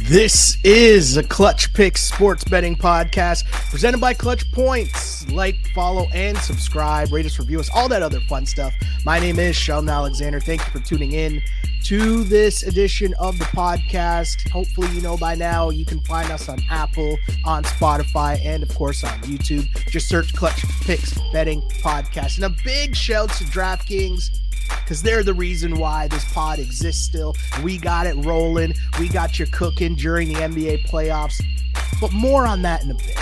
This is a Clutch Picks sports betting podcast presented by Clutch Points. Like, follow, and subscribe. Rate us, review us, all that other fun stuff. My name is Sheldon Alexander. Thank you for tuning in to this edition of the podcast. Hopefully, you know by now you can find us on Apple, on Spotify, and of course on YouTube. Just search Clutch Picks Betting Podcast. And a big shout to DraftKings, because they're the reason why this pod exists still. We got it rolling. We got you cooking during the NBA playoffs. But more on that in a bit.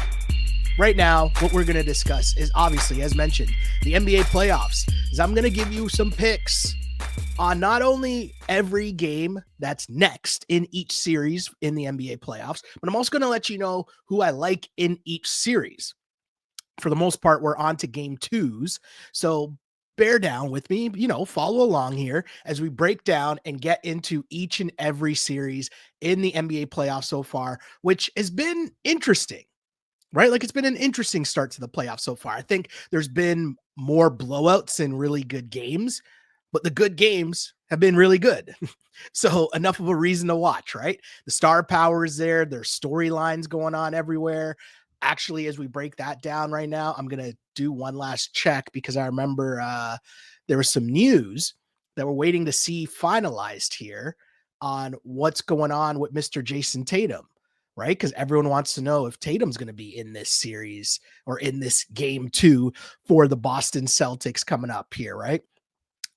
Right now, what we're going to discuss is obviously, as mentioned, the NBA playoffs. Is I'm going to give you some picks on not only every game that's next in each series in the NBA playoffs, but I'm also going to let you know who I like in each series. For the most part, we're on to game twos. So bear down with me, follow along here as we break down and get into each and every series in the NBA playoffs so far, which has been interesting, right? Like, it's been an interesting start to the playoffs so far. I think there's been more blowouts and really good games, but the good games have been really good. So enough of a reason to watch, right? The star power is there. There's storylines going on everywhere. Actually, as we break that down right now, I'm going to do one last check because I remember there was some news that we're waiting to see finalized here on what's going on with Mr. Jason Tatum, right? Because everyone wants to know if Tatum's going to be in this series or in this game two for the Boston Celtics coming up here, right?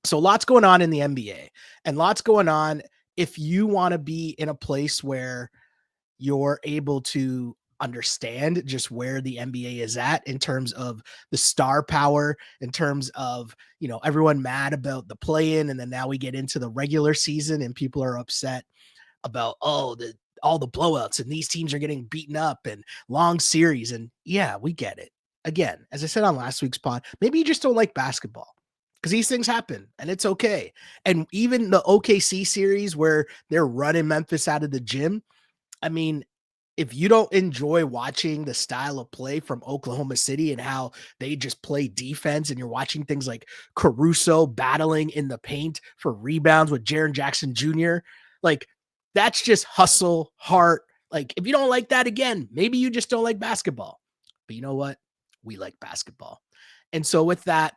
So lots going on in the NBA and lots going on if you want to be in a place where you're able to understand just where the NBA is at in terms of the star power, in terms of, everyone mad about the play-in, and then now we get into the regular season and people are upset about, all the blowouts and these teams are getting beaten up and long series. And yeah, we get it. Again, as I said on last week's pod, maybe you just don't like basketball because these things happen and it's okay. And even the OKC series where they're running Memphis out of the gym, I mean, if you don't enjoy watching the style of play from Oklahoma City and how they just play defense, and you're watching things like Caruso battling in the paint for rebounds with Jaren Jackson Jr., like, that's just hustle, heart. Like, if you don't like that, again, maybe you just don't like basketball. But you know what? We like basketball. And so with that,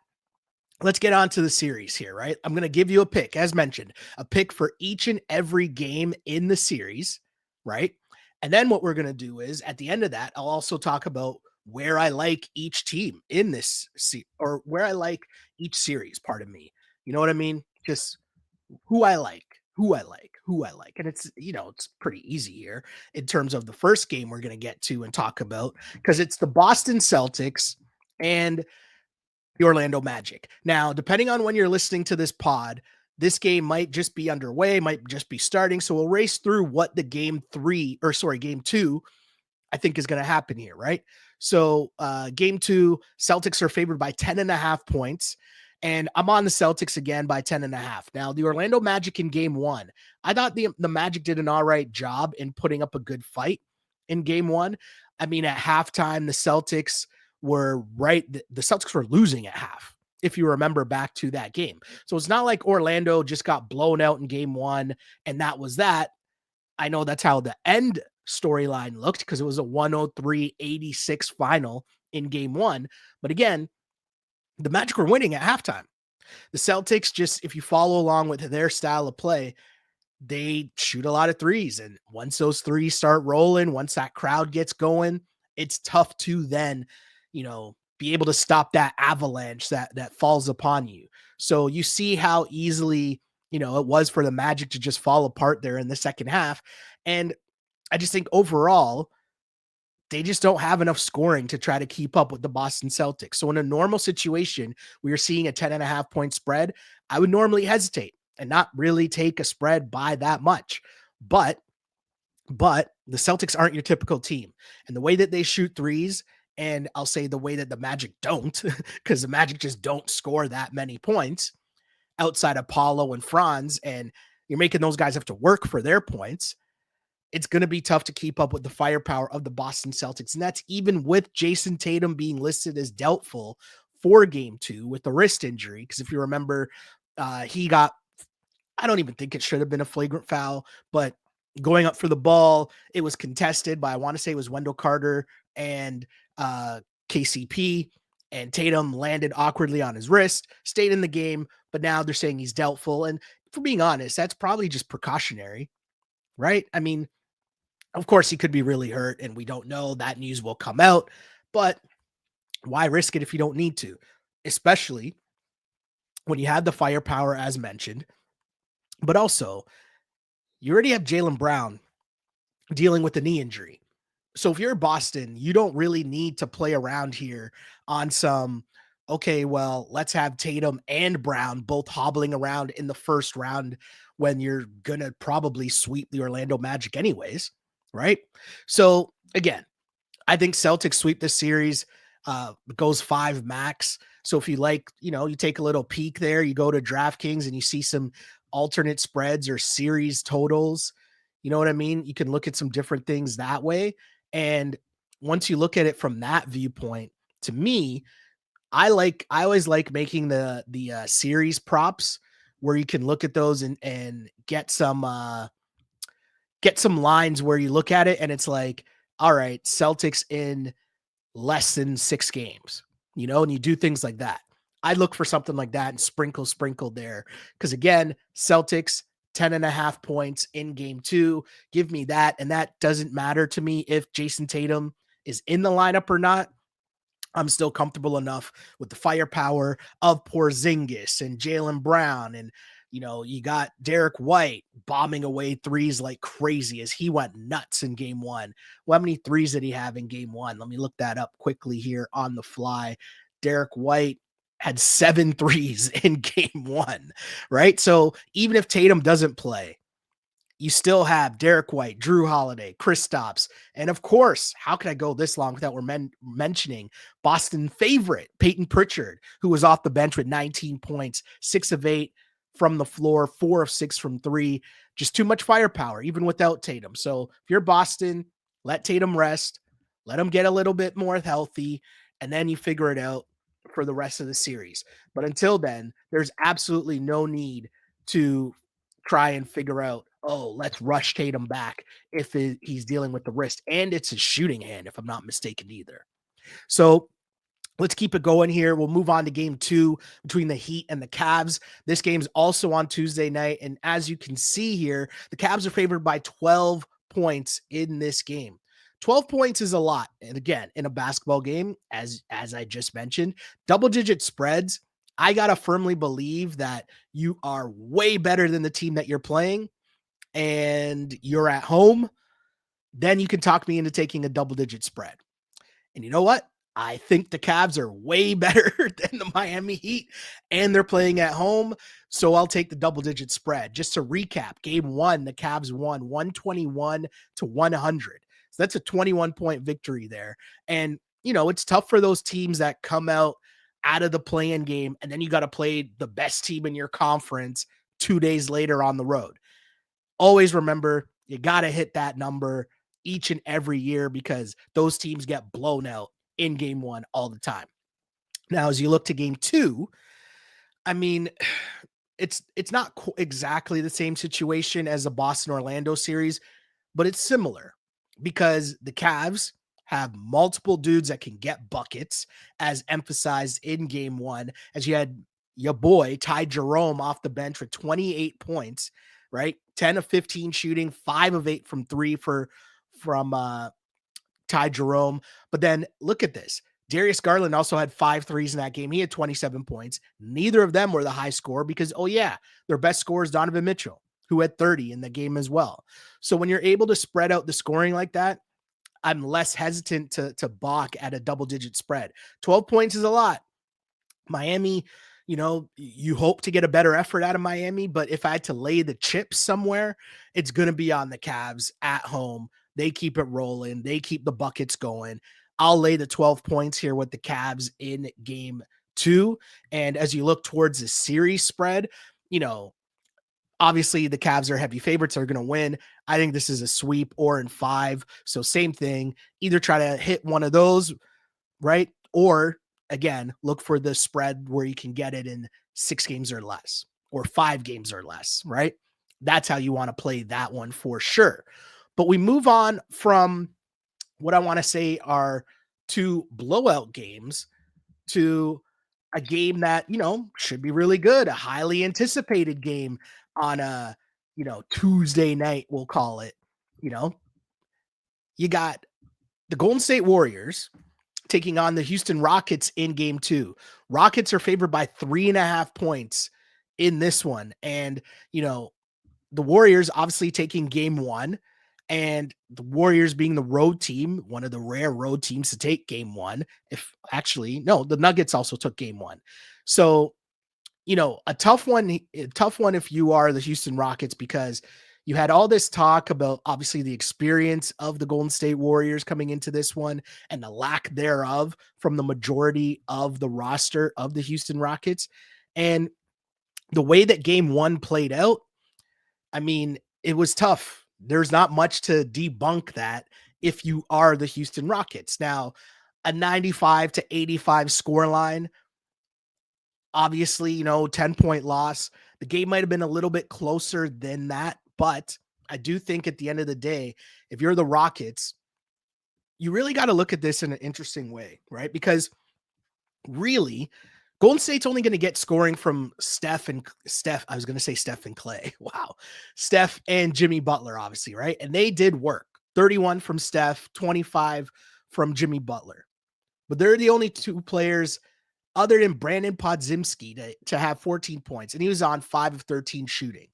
let's get on to the series here, right? I'm going to give you a pick, as mentioned, a pick for each and every game in the series, right? And then what we're going to do is at the end of that, I'll also talk about where I like each team in this or where I like each series, pardon me. You know what I mean? Just who I like, who I like, who I like. And it's pretty easy here in terms of the first game we're going to get to and talk about, because it's the Boston Celtics and the Orlando Magic. Now, depending on when you're listening to this pod, this game might just be underway, might just be starting. So we'll race through what the game two, I think is going to happen here, right? So game two, Celtics are favored by 10.5 points. And I'm on the Celtics again by 10.5. Now, the Orlando Magic in game one, I thought the Magic did an all right job in putting up a good fight in game one. I mean, at halftime, the Celtics were right. The Celtics were losing at half, if you remember back to that game. So it's not like Orlando just got blown out in game one and that was that. I know that's how the end storyline looked because it was a 103-86 final in game one. But again, the Magic were winning at halftime. The Celtics, just if you follow along with their style of play, they shoot a lot of threes. And once those threes start rolling, once that crowd gets going, it's tough to then, be able to stop that avalanche that falls upon you. So you see how easily, it was for the Magic to just fall apart there in the second half. And I just think overall, they just don't have enough scoring to try to keep up with the Boston Celtics. So in a normal situation, we are seeing a 10.5 point spread. I would normally hesitate and not really take a spread by that much. But the Celtics aren't your typical team. And the way that they shoot threes, and I'll say the way that the Magic don't, because the Magic just don't score that many points outside of Paulo and Franz, and you're making those guys have to work for their points. It's going to be tough to keep up with the firepower of the Boston Celtics. And that's even with Jason Tatum being listed as doubtful for game two with the wrist injury. Because if you remember, he got, I don't even think it should have been a flagrant foul, but going up for the ball. It was contested by, I want to say it was Wendell Carter and KCP, and Tatum landed awkwardly on his wrist, stayed in the game, but now they're saying he's doubtful. And for being honest, that's probably just precautionary, right? I mean, of course, he could be really hurt, and we don't know. That news will come out, but why risk it if you don't need to? Especially when you have the firepower, as mentioned, but also you already have Jaylen Brown dealing with a knee injury. So if you're Boston, you don't really need to play around here on some, okay, well, let's have Tatum and Brown both hobbling around in the first round when you're going to probably sweep the Orlando Magic anyways, right? So again, I think Celtics sweep this series, goes 5 max. So if you like, you take a little peek there, you go to DraftKings and you see some alternate spreads or series totals. You know what I mean? You can look at some different things that way. And once you look at it from that viewpoint, to me, I always like making the series props where you can look at those and get some lines where you look at it and it's like, all right, Celtics in less than 6 games, and you do things like that. I look for something like that and sprinkle there. Because again, Celtics 10.5 points in game 2. Give me that. And that doesn't matter to me if Jason Tatum is in the lineup or not. I'm still comfortable enough with the firepower of Porzingis and Jaylen Brown. And, you got Derek White bombing away threes like crazy as he went nuts in game 1. Well, how many threes did he have in game 1? Let me look that up quickly here on the fly. Derek White had 7 threes in game 1, right? So even if Tatum doesn't play, you still have Derek White, Drew Holiday, Kristaps, and of course, how can I go this long without mentioning Boston favorite Peyton Pritchard, who was off the bench with 19 points, 6 of 8 from the floor, 4 of 6 from 3. Just too much firepower, even without Tatum. So if you're Boston, let Tatum rest, let him get a little bit more healthy, and then you figure it out for the rest of the series. But until then, there's absolutely no need to try and figure out, oh, let's rush Tatum back if he's dealing with the wrist. And it's a shooting hand, if I'm not mistaken either. So let's keep it going here. We'll move on to game 2 between the Heat and the Cavs. This game's also on Tuesday night. And as you can see here, the Cavs are favored by 12 points in this game. 12 points is a lot. And again, in a basketball game, as I just mentioned, double-digit spreads, I got to firmly believe that you are way better than the team that you're playing and you're at home. Then you can talk me into taking a double-digit spread. And you know what? I think the Cavs are way better than the Miami Heat, and they're playing at home, so I'll take the double-digit spread. Just to recap, game 1, the Cavs won 121 to 100. So that's a 21-point victory there. And, it's tough for those teams that come out of the play-in game, and then you got to play the best team in your conference 2 days later on the road. Always remember, you got to hit that number each and every year because those teams get blown out in game 1 all the time. Now, as you look to game 2, I mean, it's not exactly the same situation as the Boston-Orlando series, but it's similar because the Cavs have multiple dudes that can get buckets, as emphasized in game 1, as you had your boy Ty Jerome off the bench with 28 points, right? 10 of 15 shooting, 5 of 8 from 3 from Ty Jerome. But then look at this. Darius Garland also had 5 threes in that game. He had 27 points. Neither of them were the high score because, their best scorer is Donovan Mitchell, who had 30 in the game as well. So when you're able to spread out the scoring like that, I'm less hesitant to balk at a double-digit spread. 12 points is a lot. Miami, you hope to get a better effort out of Miami, but if I had to lay the chips somewhere, it's going to be on the Cavs at home. They keep it rolling. They keep the buckets going. I'll lay the 12 points here with the Cavs in game 2. And as you look towards the series spread, obviously the Cavs are heavy favorites, are going to win. I think this is a sweep or in 5. So same thing, either try to hit one of those, right? Or again, look for the spread where you can get it in 6 games or less or 5 games or less, right? that's how you want to play that one for sure. But we move on from what I want to say are two blowout games to a game that, should be really good, a highly anticipated game on a, Tuesday night, we'll call it. You know, you got the Golden State Warriors taking on the Houston Rockets in game 2. Rockets are favored by 3.5 points in this one. And, the Warriors obviously taking game 1, and the Warriors being the road team, one of the rare road teams to take game 1. The Nuggets also took game 1. So, a tough one if you are the Houston Rockets, because you had all this talk about obviously the experience of the Golden State Warriors coming into this one and the lack thereof from the majority of the roster of the Houston Rockets. And the way that game 1 played out, I mean, it was tough. There's not much to debunk that if you are the Houston Rockets. Now, a 95-85 scoreline, obviously, 10-point loss. The game might have been a little bit closer than that, but I do think at the end of the day, if you're the Rockets, you really got to look at this in an interesting way, right? Because really, Golden State's only going to get scoring from Steph. I was going to say Steph and Clay. Wow. Steph and Jimmy Butler, obviously, right? And they did work. 31 from Steph, 25 from Jimmy Butler. But they're the only two players other than Brandon Podziemski to have 14 points. And he was on 5 of 13 shooting.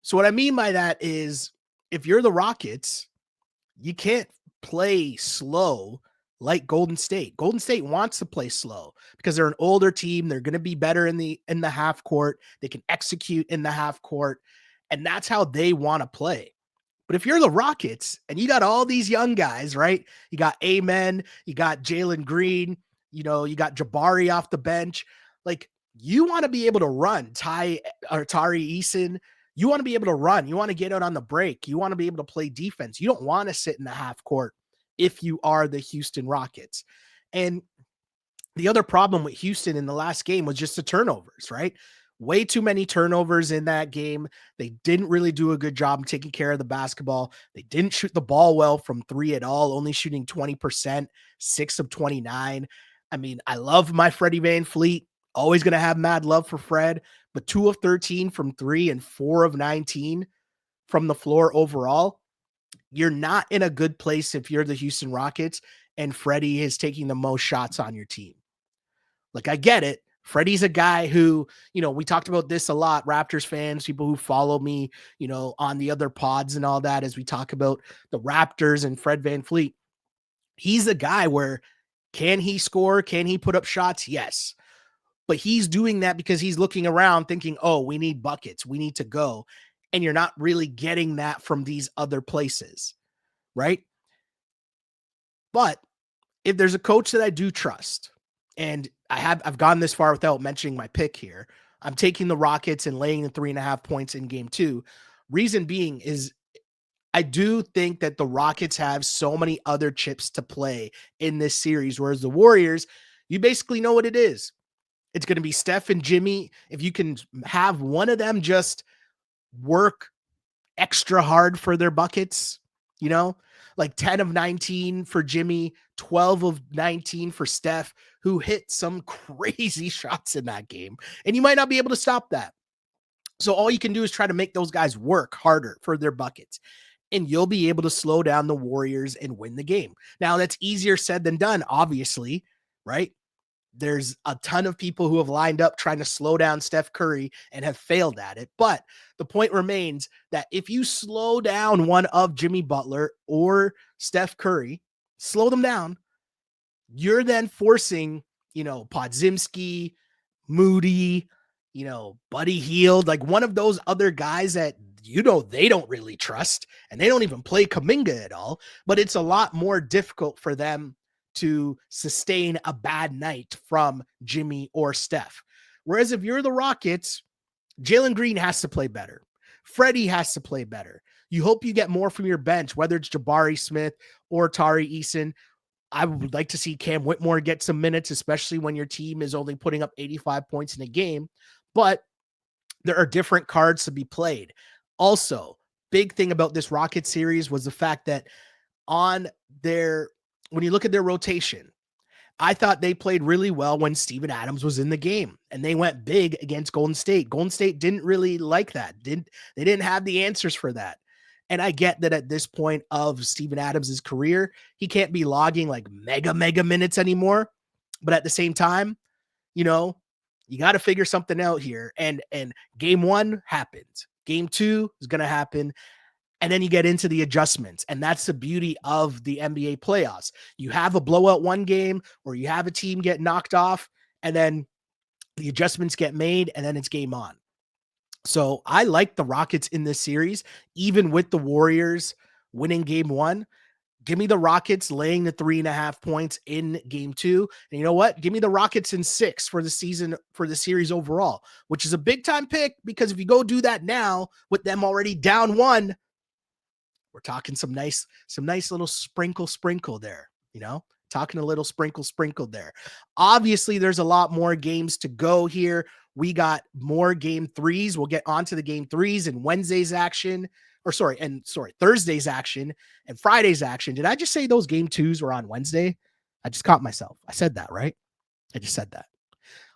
So what I mean by that is, if you're the Rockets, you can't play slow like Golden State. Golden State wants to play slow because they're an older team. They're going to be better in the half court. They can execute in the half court, and that's how they want to play. But if you're the Rockets and you got all these young guys, right? You got Amen, you got Jalen Green, you got Jabari off the bench. Like, you want to be able to run. Tari Eason, you want to be able to run. You want to get out on the break. You want to be able to play defense. You don't want to sit in the half court if you are the Houston Rockets. And the other problem with Houston in the last game was just the turnovers, right? Way too many turnovers in that game. They didn't really do a good job taking care of the basketball. They didn't shoot the ball well from 3 at all, only shooting 20%, 6 of 29. I mean, I love my Freddie VanVleet. Always going to have mad love for Fred, but 2 of 13 from 3 and 4 of 19 from the floor overall. You're not in a good place if you're the Houston Rockets and Freddie is taking the most shots on your team. Like, I get it. Freddie's a guy who, we talked about this a lot, Raptors fans, people who follow me, on the other pods and all that, as we talk about the Raptors and Fred VanVleet. He's a guy where, can he score? Can he put up shots? Yes. But he's doing that because he's looking around thinking, oh, we need buckets. We need to go. And you're not really getting that from these other places, right? But if there's a coach that I do trust, and I've gone this far without mentioning my pick here, I'm taking the Rockets and laying the 3.5 points in game 2. Reason being is, I do think that the Rockets have so many other chips to play in this series, whereas the Warriors, you basically know what it is. It's going to be Steph and Jimmy. If you can have one of them just work extra hard for their buckets, like 10 of 19 for Jimmy, 12 of 19 for Steph, who hit some crazy shots in that game. And you might not be able to stop that. So all you can do is try to make those guys work harder for their buckets, and you'll be able to slow down the Warriors and win the game. Now, that's easier said than done, obviously, right? There's a ton of people who have lined up trying to slow down Steph Curry and have failed at it. But the point remains that if you slow down one of Jimmy Butler or Steph Curry, slow them down, you're then forcing, Podziemski, Moody, Buddy Hield, like one of those other guys that, they don't really trust, and they don't even play Kuminga at all, but it's a lot more difficult for them to sustain a bad night from Jimmy or Steph. Whereas if you're the Rockets, Jalen Green has to play better. Freddie has to play better. You hope you get more from your bench, whether it's Jabari Smith or Tari Eason. I would like to see Cam Whitmore get some minutes, especially when your team is only putting up 85 points in a game. But there are different cards to be played. Also, big thing about this Rocket series was the fact that on when you look at their rotation, I thought they played really well when Steven Adams was in the game, and they went big against Golden State. Golden State didn't really like that. They didn't have the answers for that. And I get that at this point of Steven Adams' career, he can't be logging like mega minutes anymore. But at the same time, you know, you got to figure something out here. And game 1 happened. Game 2 is going to happen. And then you get into the adjustments. And that's the beauty of the NBA playoffs. You have a blowout one game, or you have a team get knocked off, and then the adjustments get made, and then it's game on. So I like the Rockets in this series, even with the Warriors winning game 1. Give me the Rockets laying the 3.5 points in game 2. And you know what? Give me the Rockets in 6 for the season, for the series overall, which is a big time pick, because if you go do that now with them already down 1, we're talking some nice little sprinkle there, talking a little sprinkle there. Obviously, there's a lot more games to go here. We got more game 3s. We'll get onto the game 3s and Thursday's action and Friday's action. Did I just say those game 2s were on Wednesday? I just caught myself. I said that, right? I just said that.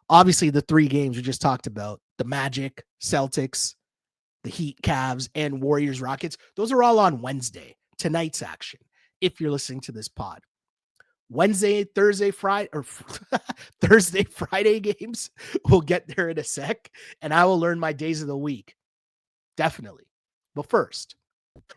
Obviously, the 3 games we just talked about, the Magic, Celtics, the Heat, Cavs, and Warriors, Rockets, those are all on Wednesday, tonight's action, if you're listening to this pod. Wednesday, Thursday, Friday, or Thursday, Friday games, we'll get there in a sec, and I will learn my days of the week. Definitely. But first,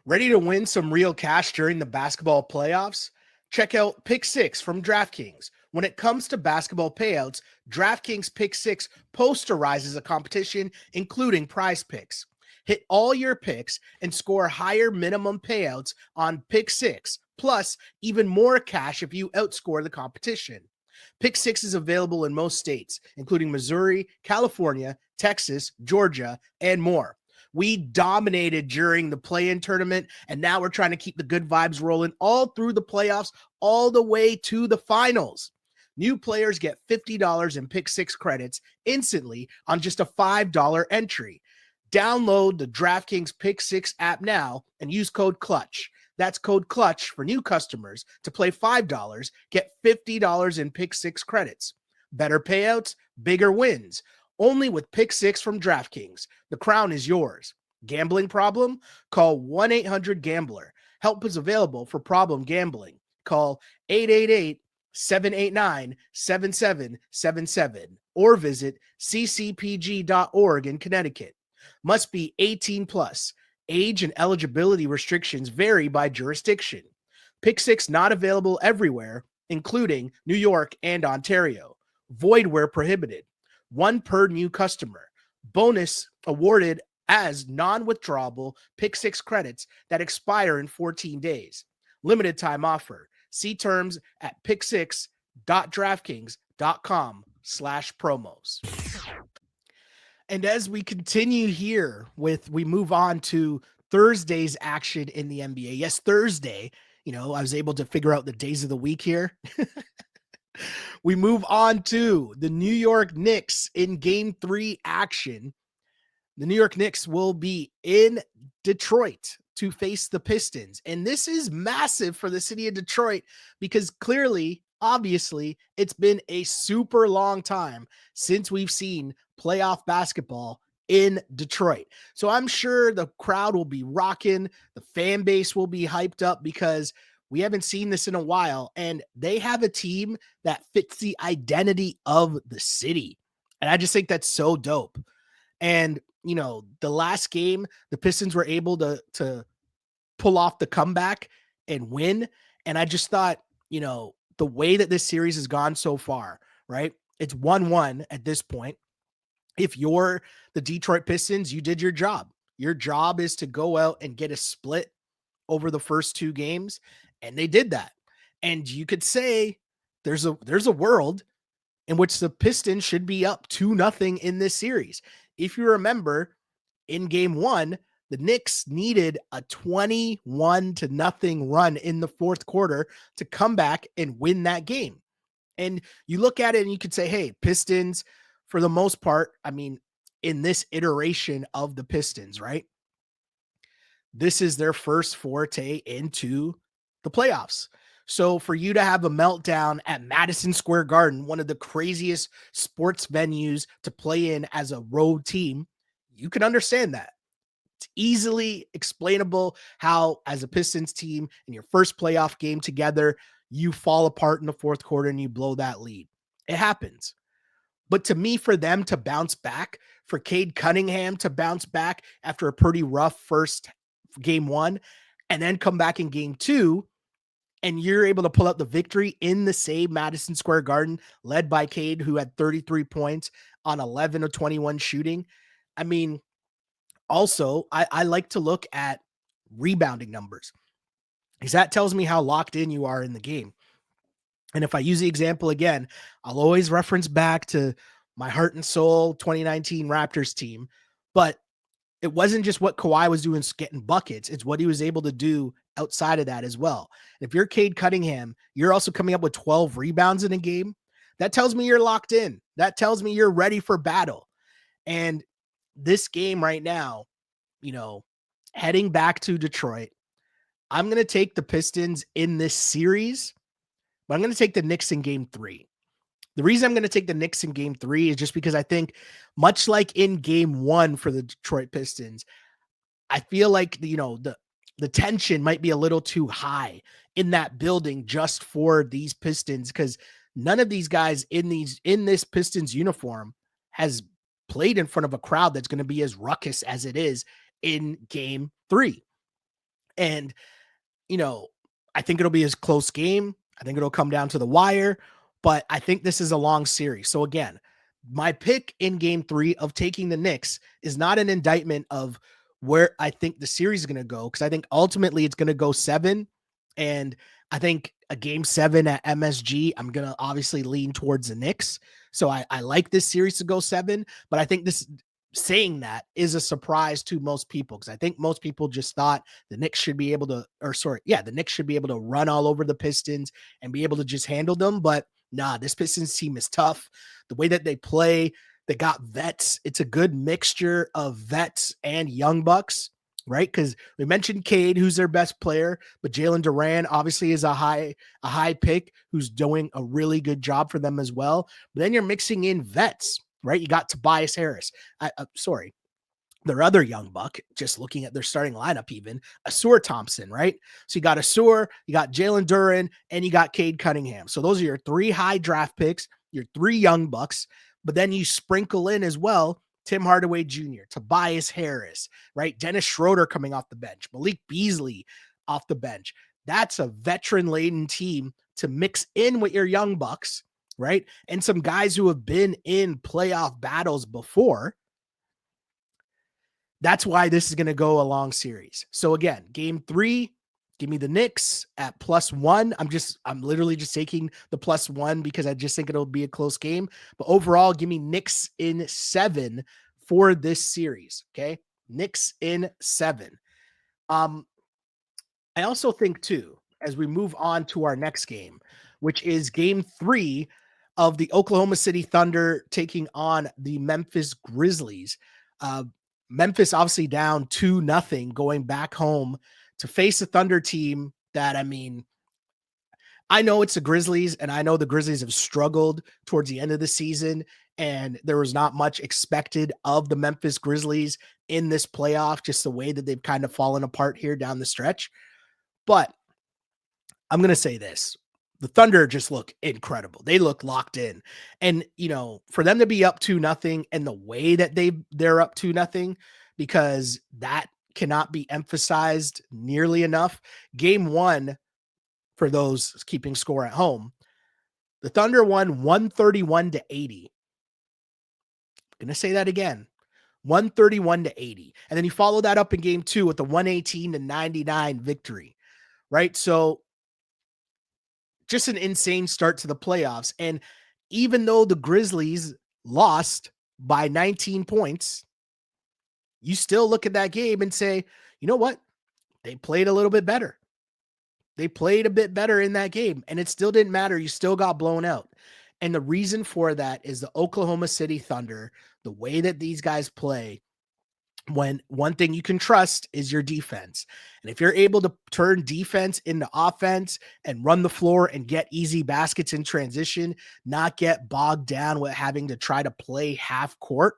ready to win some real cash during the basketball playoffs? Check out Pick 6 from DraftKings. When it comes to basketball payouts, DraftKings Pick 6 posterizes a competition, including prize picks. Hit all your picks and score higher minimum payouts on Pick 6, plus even more cash if you outscore the competition. Pick 6 is available in most states, including Missouri, California, Texas, Georgia, and more. We dominated during the play-in tournament, and now we're trying to keep the good vibes rolling all through the playoffs, all the way to the finals. New players get $50 in Pick 6 credits instantly on just a $5 entry. Download the DraftKings Pick 6 app now and use code CLUTCH. That's code CLUTCH for new customers to play $5, get $50 in Pick 6 credits. Better payouts, bigger wins. Only with Pick 6 from DraftKings. The crown is yours. Gambling problem? Call 1-800-GAMBLER. Help is available for problem gambling. Call 888-789-7777 or visit ccpg.org in Connecticut. Must be 18 plus. Age and eligibility restrictions vary by jurisdiction. Pick 6 not available everywhere, including New York and Ontario. Void where prohibited. 1 per new customer. Bonus awarded as non-withdrawable Pick 6 credits that expire in 14 days. Limited time offer. See terms at pick6.draftkings.com/promos. And as we continue here we move on to Thursday's action in the NBA. Yes, Thursday. I was able to figure out the days of the week here. We move on to the New York Knicks in game 3 action. The New York Knicks will be in Detroit to face the Pistons. And this is massive for the city of Detroit because clearly, obviously, it's been a super long time since we've seen playoff basketball in Detroit. So I'm sure the crowd will be rocking. The fan base will be hyped up because we haven't seen this in a while. And they have a team that fits the identity of the city. And I just think that's so dope. And, the last game, the Pistons were able to pull off the comeback and win. And I just thought, the way that this series has gone so far, right? It's 1-1 at this point. If you're the Detroit Pistons, you did your job. Your job is to go out and get a split over the first 2 games. And they did that. And you could say there's a world in which the Pistons should be up 2-0 in this series. If you remember, in game 1, the Knicks needed a 21-0 run in the fourth quarter to come back and win that game. And you look at it and you could say, hey, Pistons, for the most part, in this iteration of the Pistons, right? this is their first forte into the playoffs. So for you to have a meltdown at Madison Square Garden, one of the craziest sports venues to play in as a road team, you can understand that. It's easily explainable how, as a Pistons team in your first playoff game together, you fall apart in the fourth quarter and you blow that lead. It happens. But to me, for them to bounce back, for Cade Cunningham to bounce back after a pretty rough first game one, and then come back in game two, and you're able to pull out the victory in the same Madison Square Garden, led by Cade, who had 33 points on 11 of 21 shooting. I mean, also, I like to look at rebounding numbers because that tells me how locked in you are in the game. And if I use the example again, I'll always reference back to my heart and soul 2019 Raptors team. But it wasn't just what Kawhi was doing getting buckets. It's what he was able to do outside of that as well. And if you're Cade Cunningham, you're also coming up with 12 rebounds in a game. That tells me you're locked in. That tells me you're ready for battle. And this game right now, heading back to Detroit, I'm going to take the Pistons in this series, but I'm going to take the Knicks in game 3. The reason I'm going to take the Knicks in game 3 is just because I think, much like in game 1 for the Detroit Pistons, I feel like the tension might be a little too high in that building just for these Pistons, because none of these guys in this Pistons uniform has played in front of a crowd that's going to be as ruckus as it is in game 3. And I think it'll be a close game. I think it'll come down to the wire, but I think this is a long series. So again, my pick in game 3 of taking the Knicks is not an indictment of where I think the series is going to go, because I think ultimately it's going to go 7. And I think a game 7 at MSG, I'm going to obviously lean towards the Knicks. So I like this series to go 7, but I think this, saying that, is a surprise to most people, because I think most people just thought the Knicks should be able to, the Knicks should be able to run all over the Pistons and be able to just handle them. But nah, this Pistons team is tough. The way that they play, they got vets. It's a good mixture of vets and young bucks, right? Because we mentioned Cade, who's their best player, but Jalen Duran obviously is a high pick who's doing a really good job for them as well. But then you're mixing in vets, right? You got Tobias Harris. Their other young buck, just looking at their starting lineup, even Asur Thompson, right? So you got Asur, you got Jalen Duran, and you got Cade Cunningham. So those are your 3 high draft picks, your 3 young bucks, but then you sprinkle in as well Tim Hardaway Jr., Tobias Harris, right? Dennis Schroeder coming off the bench, Malik Beasley off the bench. That's a veteran-laden team to mix in with your young bucks, right? And some guys who have been in playoff battles before. That's why this is going to go a long series. So again, game 3, give me the Knicks at +1. I'm literally just taking the +1 because I just think it'll be a close game. But overall, give me Knicks in 7 for this series. Okay. Knicks in 7. I also think too, as we move on to our next game, which is game 3 of the Oklahoma City Thunder taking on the Memphis Grizzlies. Memphis obviously down 2-0 going back home to face a Thunder team that, I know it's the Grizzlies, and I know the Grizzlies have struggled towards the end of the season, and there was not much expected of the Memphis Grizzlies in this playoff, just the way that they've kind of fallen apart here down the stretch. But I'm going to say this. The Thunder just look incredible. They look locked in. And, for them to be up 2-0 and the way that they're up 2-0, because that cannot be emphasized nearly enough. Game 1, for those keeping score at home, the Thunder won 131-80. I'm going to say that again. 131-80. And then you follow that up in game 2 with the 118-99 victory, right? So just an insane start to the playoffs. And even though the Grizzlies lost by 19 points, you still look at that game and say, you know what? They played a little bit better. They played a bit better in that game, and it still didn't matter. You still got blown out. And the reason for that is the Oklahoma City Thunder, the way that these guys play, when one thing you can trust is your defense. And if you're able to turn defense into offense and run the floor and get easy baskets in transition, not get bogged down with having to try to play half court,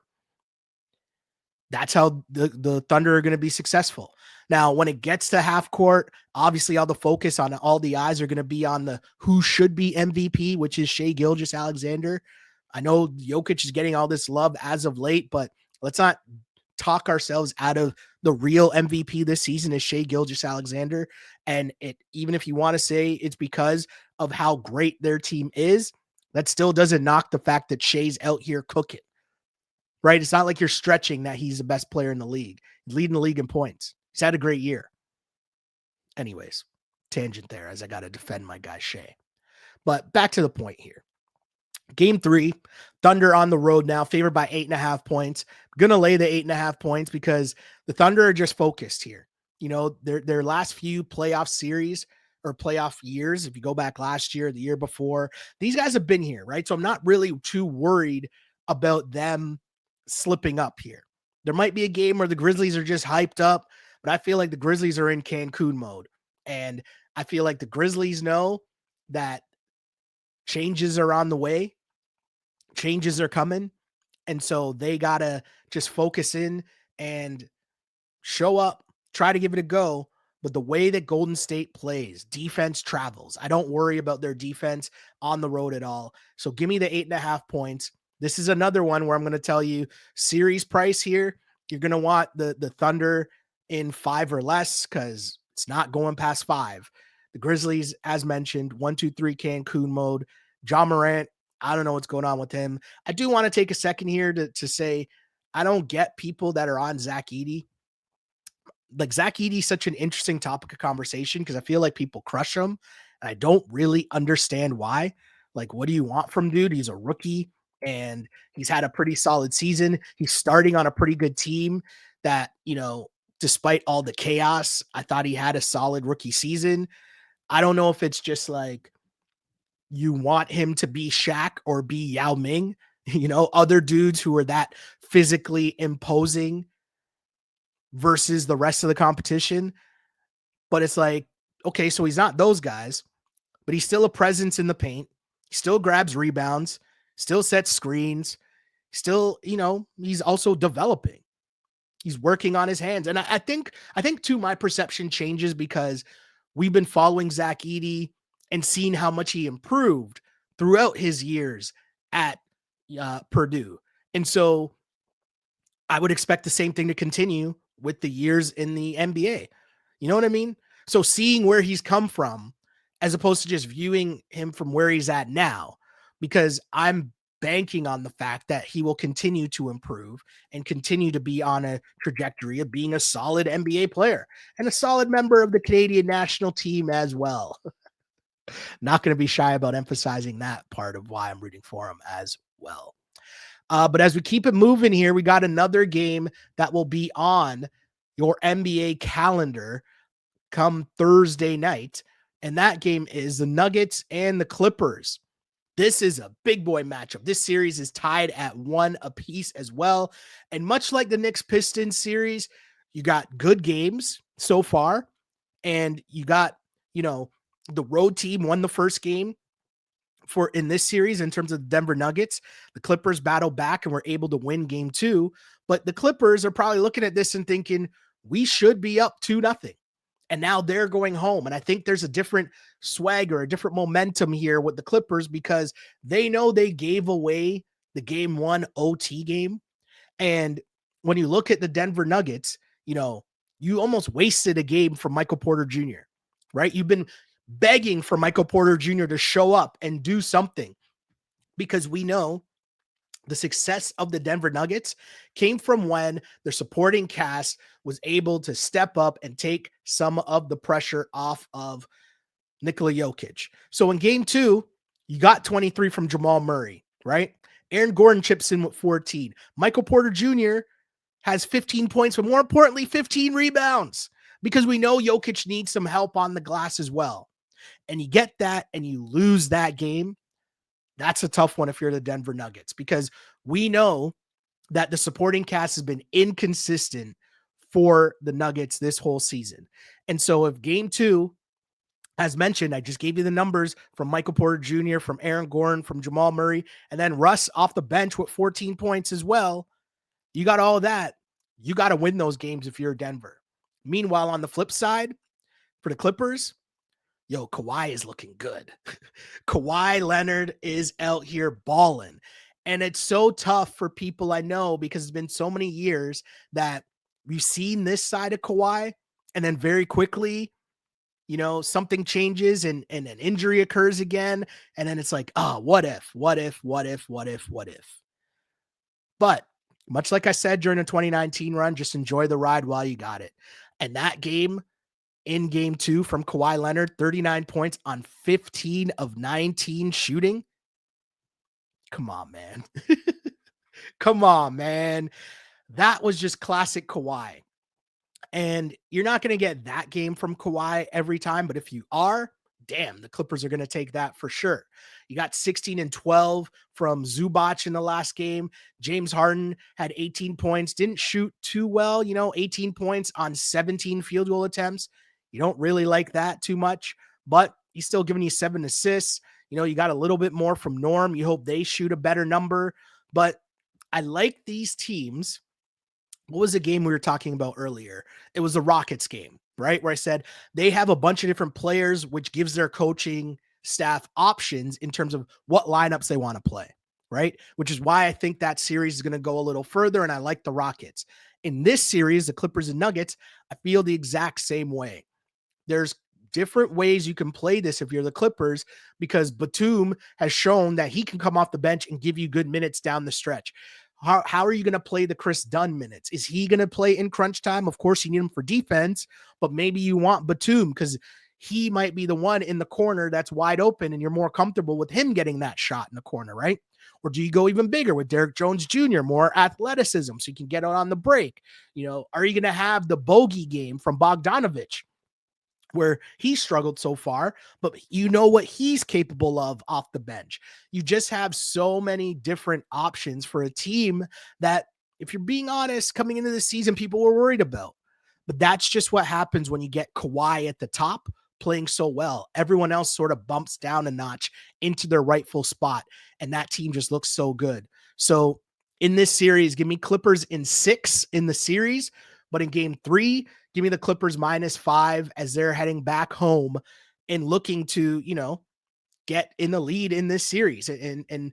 that's how the Thunder are going to be successful. Now, when it gets to half court, obviously all the focus on all the eyes are going to be on the who should be MVP, which is Shai Gilgeous-Alexander. I know Jokic is getting all this love as of late, but let's not talk ourselves out of the real MVP this season is Shai Gilgeous-Alexander. And even if you want to say it's because of how great their team is, that still doesn't knock the fact that Shai's out here cooking. Right? It's not like you're stretching that he's the best player in the league. He's leading the league in points. He's had a great year. Anyways, tangent there as I got to defend my guy Shai. But back to the point here. Game 3, Thunder on the road now, favored by 8.5 points. Gonna lay the 8.5 points because the Thunder are just focused here. You know, their last few playoff series or playoff years, if you go back last year, the year before, these guys have been here, right? So I'm not really too worried about them slipping up here. There might be a game where the Grizzlies are just hyped up, but I feel like the Grizzlies are in Cancun mode. And I feel like the Grizzlies know that changes are on the way. Changes are coming. And so they got to just focus in and show up, try to give it a go. But the way that Golden State plays, defense travels. I don't worry about their defense on the road at all. So give me the 8.5 points. This is another one where I'm going to tell you series price here. You're going to want the Thunder in 5 or less because it's not going past 5. The Grizzlies, as mentioned, 1-2-3 Cancun mode. Ja Morant, I don't know what's going on with him. I do want to take a second here to say I don't get people that are on Zach Edey. Like Zach Edey is such an interesting topic of conversation because I feel like people crush him and I don't really understand why. Like, what do you want from dude? He's a rookie and he's had a pretty solid season. He's starting on a pretty good team that, you know, despite all the chaos, I thought he had a solid rookie season. I don't know if it's just like you want him to be Shaq or be Yao Ming, you know, other dudes who are that physically imposing versus the rest of the competition. But it's like, okay, so he's not those guys, but he's still a presence in the paint. He still grabs rebounds, still sets screens, still, you know, he's also developing. He's working on his hands. And I think too, my perception changes because we've been following Zach Edey and seeing how much he improved throughout his years at Purdue. And so I would expect the same thing to continue with the years in the NBA. You know what I mean? So seeing where he's come from as opposed to just viewing him from where he's at now, because I'm banking on the fact that he will continue to improve and continue to be on a trajectory of being a solid NBA player and a solid member of the Canadian national team as well. Not going to be shy about emphasizing that part of why I'm rooting for him as well. But as we keep it moving here, we got another game that will be on your NBA calendar come Thursday night. And that game is the Nuggets and the Clippers. This is a big boy matchup. This series is tied at 1 apiece as well. And much like the Knicks Pistons series, you got good games so far. And you got, you know, the road team won the first game in this series in terms of the Denver Nuggets. The Clippers battled back and were able to win game 2. But the Clippers are probably looking at this and thinking, we should be up 2-0. And now they're going home. And I think there's a different swagger, a different momentum here with the Clippers because they know they gave away the game 1 OT game. And when you look at the Denver Nuggets, you know, you almost wasted a game from Michael Porter Jr., right? You've been begging for Michael Porter Jr. to show up and do something because we know the success of the Denver Nuggets came from when their supporting cast was able to step up and take some of the pressure off of Nikola Jokic. So in game 2, you got 23 from Jamal Murray, right? Aaron Gordon chips in with 14. Michael Porter Jr. has 15 points, but more importantly, 15 rebounds because we know Jokic needs some help on the glass as well. And you get that and you lose that game. That's a tough one if you're the Denver Nuggets because we know that the supporting cast has been inconsistent for the Nuggets this whole season. And so if game 2, as mentioned, I just gave you the numbers from Michael Porter Jr., from Aaron Gordon, from Jamal Murray, and then Russ off the bench with 14 points as well. You got all of that. You got to win those games if you're Denver. Meanwhile, on the flip side, for the Clippers, Kawhi is looking good. Kawhi Leonard is out here balling. And it's so tough for people I know because it's been so many years that we've seen this side of Kawhi, and then very quickly, something changes and an injury occurs again. And then it's like, what if? But much like I said during the 2019 run, just enjoy the ride while you got it. And that game, in game 2 from Kawhi Leonard, 39 points on 15 of 19 shooting. Come on, man. Come on, man. That was just classic Kawhi. And you're not going to get that game from Kawhi every time, but if you are, damn, the Clippers are going to take that for sure. You got 16 and 12 from Zubac in the last game. James Harden had 18 points, didn't shoot too well, 18 points on 17 field goal attempts. You don't really like that too much, but he's still giving you 7 assists. You got a little bit more from Norm. You hope they shoot a better number, but I like these teams. What was the game we were talking about earlier? It was the Rockets game, right? Where I said they have a bunch of different players, which gives their coaching staff options in terms of what lineups they want to play, right? Which is why I think that series is going to go a little further, and I like the Rockets. In this series, the Clippers and Nuggets, I feel the exact same way. There's different ways you can play this if you're the Clippers, because Batum has shown that he can come off the bench and give you good minutes down the stretch. How are you going to play the Chris Dunn minutes? Is he going to play in crunch time? Of course, you need him for defense, but maybe you want Batum because he might be the one in the corner that's wide open and you're more comfortable with him getting that shot in the corner, right? Or do you go even bigger with Derek Jones Jr., more athleticism so you can get out on the break? Are you going to have the bogey game from Bogdanovich, where he struggled so far, but what he's capable of off the bench? You just have so many different options for a team that, if you're being honest, coming into the season, people were worried about. But that's just what happens when you get Kawhi at the top playing so well. Everyone else sort of bumps down a notch into their rightful spot, and that team just looks so good. So in this series, give me Clippers in 6 in the series, but in game 3, give me the Clippers -5 as they're heading back home and looking to, get in the lead in this series and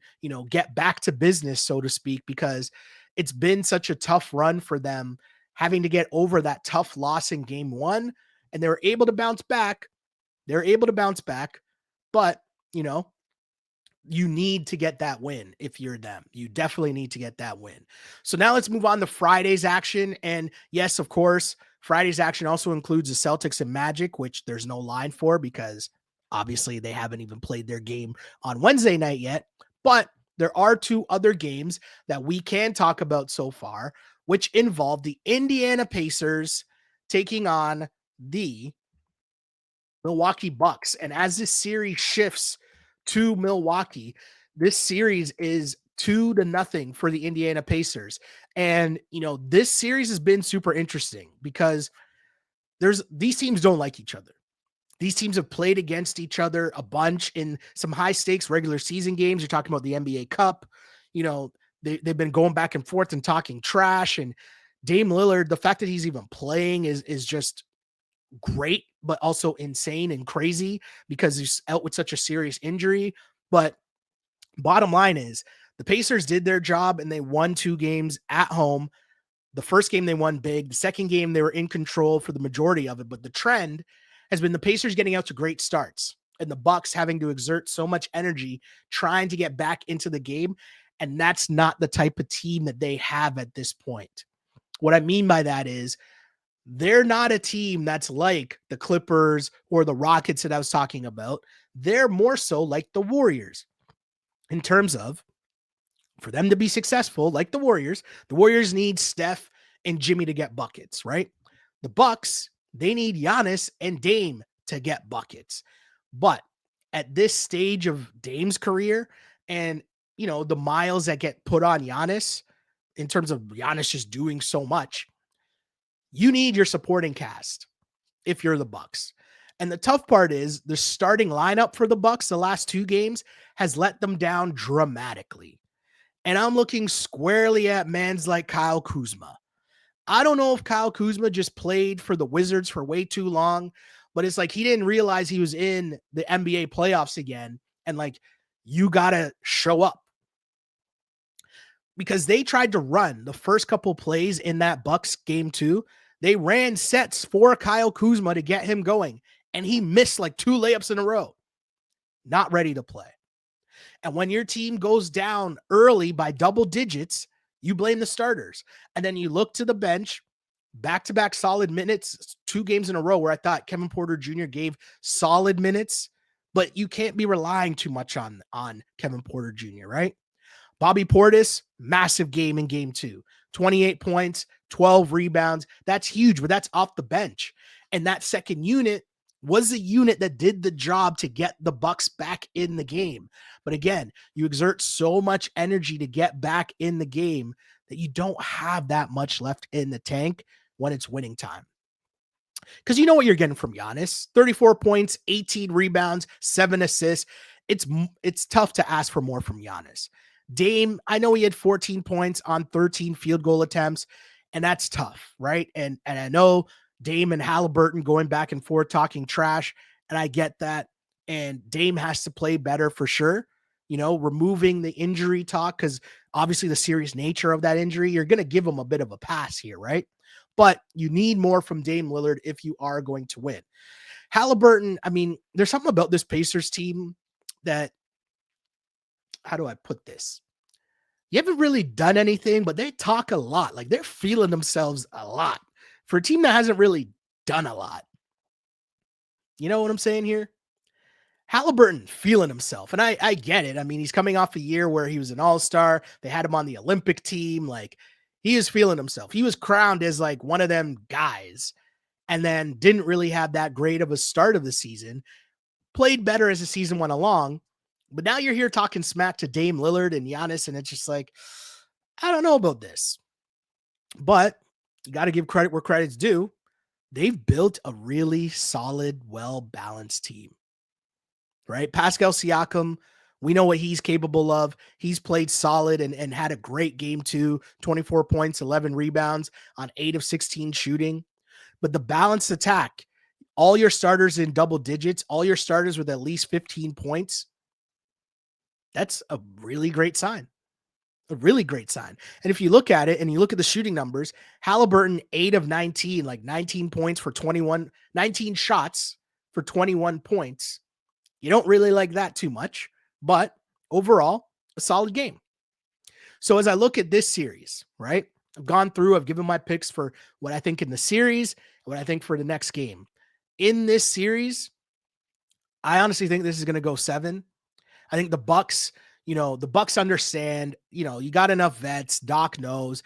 get back to business, so to speak, because it's been such a tough run for them, having to get over that tough loss in game 1, and they were able to bounce back. But, you need to get that win if you're them. You definitely need to get that win. So now let's move on to Friday's action. And yes, of course, Friday's action also includes the Celtics and Magic, which there's no line for because obviously they haven't even played their game on Wednesday night yet. But there are 2 other games that we can talk about so far, which involve the Indiana Pacers taking on the Milwaukee Bucks. And as this series shifts to Milwaukee, this series is 2-0 for the Indiana Pacers. And, this series has been super interesting because these teams don't like each other. These teams have played against each other a bunch in some high stakes regular season games. You're talking about the NBA Cup. They've been going back and forth and talking trash. And Dame Lillard, the fact that he's even playing is just great, but also insane and crazy because he's out with such a serious injury. But bottom line is the Pacers did their job and they won 2 games at home. The first game they won big. The second game they were in control for the majority of it. But the trend has been the Pacers getting out to great starts and the Bucks having to exert so much energy trying to get back into the game. And that's not the type of team that they have at this point. What I mean by that is they're not a team that's like the Clippers or the Rockets that I was talking about. They're more so like the Warriors in terms of, for them to be successful, like the Warriors need Steph and Jimmy to get buckets, right? The Bucks, they need Giannis and Dame to get buckets. But at this stage of Dame's career and, the miles that get put on Giannis in terms of Giannis just doing so much, You need your supporting cast if you're the Bucks. And the tough part is the starting lineup for the Bucks the last 2 games has let them down dramatically. And I'm looking squarely at mans like Kyle Kuzma. I don't know if Kyle Kuzma just played for the Wizards for way too long, but it's like he didn't realize he was in the NBA playoffs again. And like, you got to show up because they tried to run the first couple plays in that Bucks game 2. They ran sets for Kyle Kuzma to get him going, and he missed like 2 layups in a row. Not ready to play. And when your team goes down early by double digits, you blame the starters. And then you look to the bench, back-to-back solid minutes, 2 games in a row where I thought Kevin Porter Jr. gave solid minutes, but you can't be relying too much on Kevin Porter Jr., right? Bobby Portis, massive game in game 2. 28 points, 12 rebounds. That's huge, but that's off the bench. And that second unit was the unit that did the job to get the Bucks back in the game. But again, you exert so much energy to get back in the game that you don't have that much left in the tank when it's winning time. Because you know what you're getting from Giannis. 34 points, 18 rebounds, 7 assists. It's tough to ask for more from Giannis. Dame, I know he had 14 points on 13 field goal attempts, and that's tough, right? And I know Dame and Halliburton going back and forth talking trash, and I get that. And Dame has to play better for sure. You know, removing the injury talk, because obviously the serious nature of that injury, you're going to give him a bit of a pass here, right? But you need more from Dame Lillard if you are going to win. Halliburton, I mean, there's something about this Pacers team that, how do I put this? You haven't really done anything, but they talk a lot. Like they're feeling themselves a lot for a team that hasn't really done a lot. You know what I'm saying here? Halliburton feeling himself. And I get it. I mean, he's coming off a year where he was an all-star. They had him on the Olympic team. Like he is feeling himself. He was crowned as like one of them guys and then didn't really have that great of a start of the season. Played better as the season went along. But now you're here talking smack to Dame Lillard and Giannis, and it's just like, I don't know about this. But you got to give credit where credit's due. They've built a really solid, well-balanced team, right? Pascal Siakam, we know what he's capable of. He's played solid and had a great game too. 24 points, 11 rebounds on 8 of 16 shooting. But the balanced attack, all your starters in double digits, all your starters with at least 15 points, that's a really great sign. A really great sign. And if you look at it and you look at the shooting numbers, Halliburton 8 of 19, like 19 points for 21, 19 shots for 21 points. You don't really like that too much, but overall, a solid game. So as I look at this series, right? I've gone through, I've given my picks for what I think in the series, what I think for the next game. In this series, I honestly think this is going to go 7. I think the Bucks, the Bucks understand, you got enough vets. Doc knows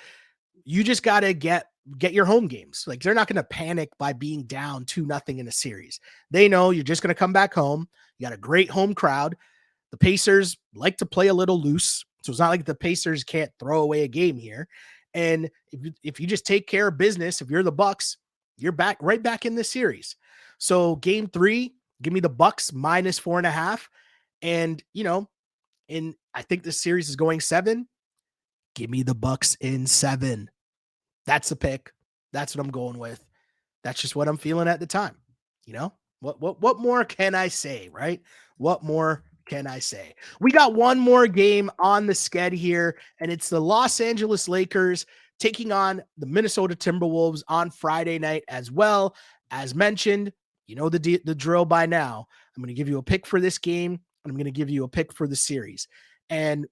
you just got to get your home games. Like they're not going to panic by being down 2-0 in a series. They know you're just going to come back home. You got a great home crowd. The Pacers like to play a little loose. So it's not like the Pacers can't throw away a game here. And if you just take care of business, if you're the Bucks, you're right back in this series. So game 3, give me the Bucks -4.5. And, I think this series is going 7. Give me the Bucks in 7. That's the pick. That's what I'm going with. That's just what I'm feeling at the time. What more can I say, right? What more can I say? We got one more game on the sched here, and it's the Los Angeles Lakers taking on the Minnesota Timberwolves on Friday night as well. As mentioned, the drill by now. I'm going to give you a pick for this game. I'm going to give you a pick for the series. And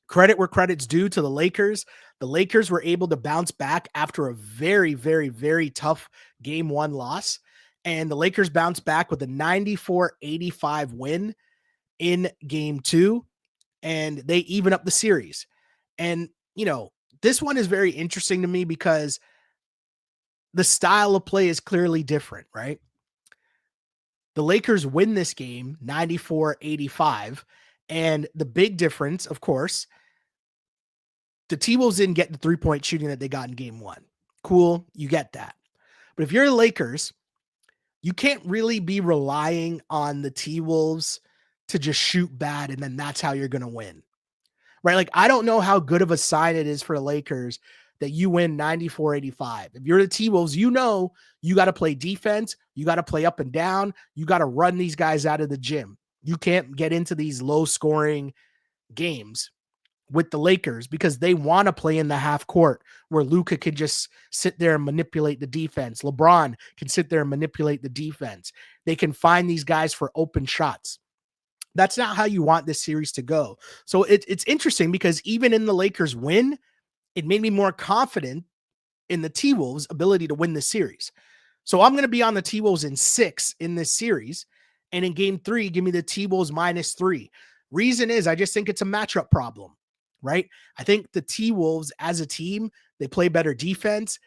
credit where credit's due to the Lakers. The Lakers were able to bounce back after a very, very, very tough game 1 loss. And the Lakers bounced back with a 94-85 win in game 2. And they even up the series. And, this one is very interesting to me because the style of play is clearly different, right? The Lakers win this game 94-85. And the big difference, of course, the T-Wolves didn't get the 3-point shooting that they got in game 1. Cool, you get that. But if you're the Lakers, you can't really be relying on the T-Wolves to just shoot bad and then that's how you're going to win. Right? Like, I don't know how good of a sign it is for the Lakers that you win 94-85. If you're the T-Wolves, you know you got to play defense, you got to play up and down, you got to run these guys out of the gym. You can't get into these low-scoring games with the Lakers because they want to play in the half court where Luka can just sit there and manipulate the defense. LeBron can sit there and manipulate the defense. They can find these guys for open shots. That's not how you want this series to go. So it's interesting because even in the Lakers win, it made me more confident in the T-Wolves' ability to win the series. So I'm going to be on the T-Wolves in 6 in this series. And in game 3, give me the T-Wolves -3. Reason is I just think it's a matchup problem, right? I think the T-Wolves as a team, they play better defense.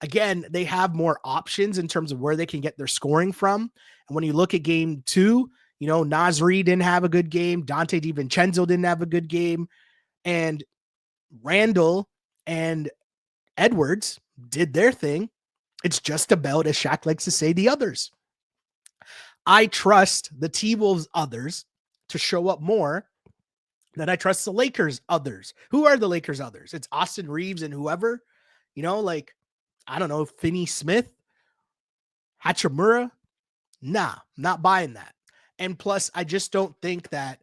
Again, they have more options in terms of where they can get their scoring from. And when you look at game 2, Nasri didn't have a good game. Dante DiVincenzo didn't have a good game. And Randall and Edwards did their thing. It's just about, as Shaq likes to say, the others. I trust the T-Wolves others to show up more than I trust the Lakers others. Who are the Lakers others? It's Austin Reeves and whoever, I don't know, Finney Smith, Hachimura. Nah, not buying that. And plus, I just don't think that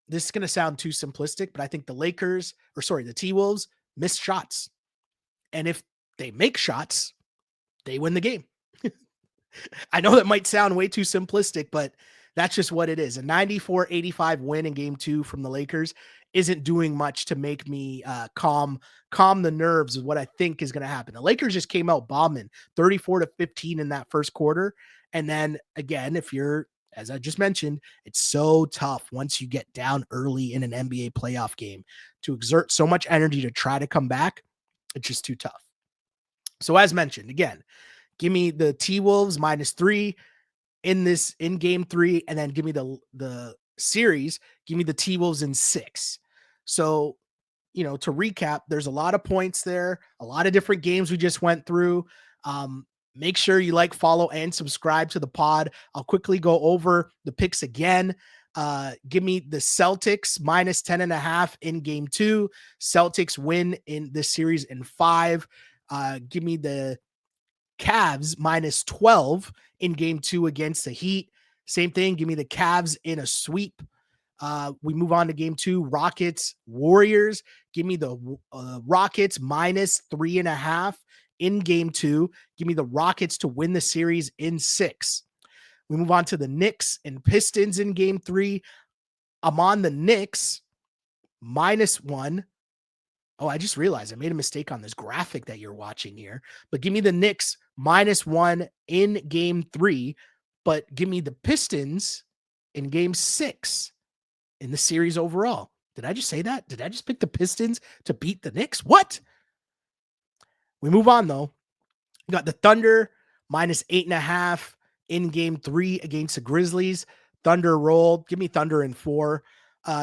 this is going to sound too simplistic, but I think the T-Wolves miss shots. And if they make shots, they win the game. I know that might sound way too simplistic, but that's just what it is. A 94-85 win in game 2 from the Lakers isn't doing much to make me calm the nerves of what I think is going to happen. The Lakers just came out bombing 34-15 in that first quarter. And then again, as I just mentioned, it's so tough once you get down early in an NBA playoff game to exert so much energy to try to come back. It's just too tough. So as mentioned, again, give me the T-Wolves -3 in game 3, and then give me the series. Give me the T-Wolves in 6. So, to recap, there's a lot of points there, a lot of different games we just went through. Make sure you like, follow, and subscribe to the pod. I'll quickly go over the picks again. Give me the Celtics -10.5 in game 2. Celtics win in this series in 5. Give me the Cavs -12 in game 2 against the Heat. Same thing. Give me the Cavs in a sweep. We move on to game 2, Rockets Warriors. Give me the Rockets -3.5 in game 2. Give me the Rockets to win the series in 6. We move on to the Knicks and Pistons in game 3. I'm on the Knicks -1. Oh, I just realized I made a mistake on this graphic that you're watching here. But give me the Knicks -1 in game 3. But give me the Pistons in game 6 in the series overall. Did I just say that? Did I just pick the Pistons to beat the Knicks? What? We move on, though. We got the Thunder -8.5 in game 3 against the Grizzlies. Thunder rolled. Give me Thunder in 4.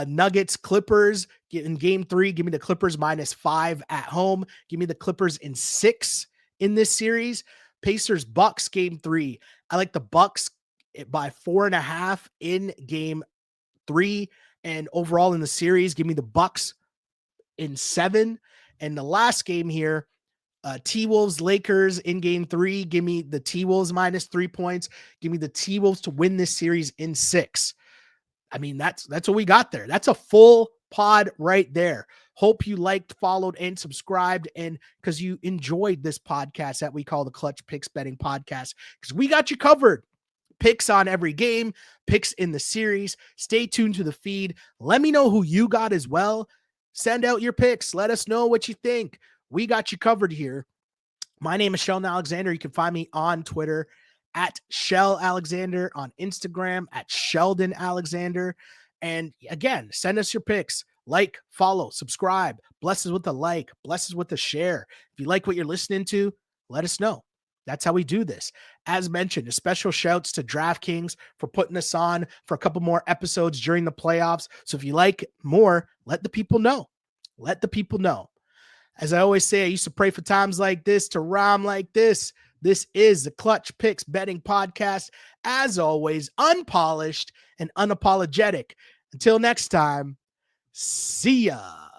Nuggets, Clippers in game 3. Give me the Clippers -5 at home. Give me the Clippers in 6 in this series. Pacers, Bucks game 3. I like the Bucks by 4.5 in game 3. And overall in the series, give me the Bucks in 7. And the last game here, T-Wolves, Lakers in game 3. Give me the T-Wolves -3 points. Give me the T-Wolves to win this series in 6. I mean, that's what we got there. That's a full pod right there. Hope you liked, followed, and subscribed, and because you enjoyed this podcast that we call the Clutch Picks Betting Podcast, because we got you covered. Picks on every game, picks in the series. Stay tuned to the feed. Let me know who you got as well. Send out your picks. Let us know what you think. We got you covered here. My name is Sheldon Alexander. You can find me on Twitter at Shell Alexander, on Instagram at Sheldon Alexander. And again, send us your picks. Like, follow, subscribe. Bless us with a like. Bless us with a share. If you like what you're listening to, let us know. That's how we do this. As mentioned, a special shouts to DraftKings for putting us on for a couple more episodes during the playoffs. So if you like more, let the people know. Let the people know. As I always say, I used to pray for times like this to rhyme like this. This is the Clutch Picks Betting Podcast. As always, unpolished and unapologetic. Until next time, see ya.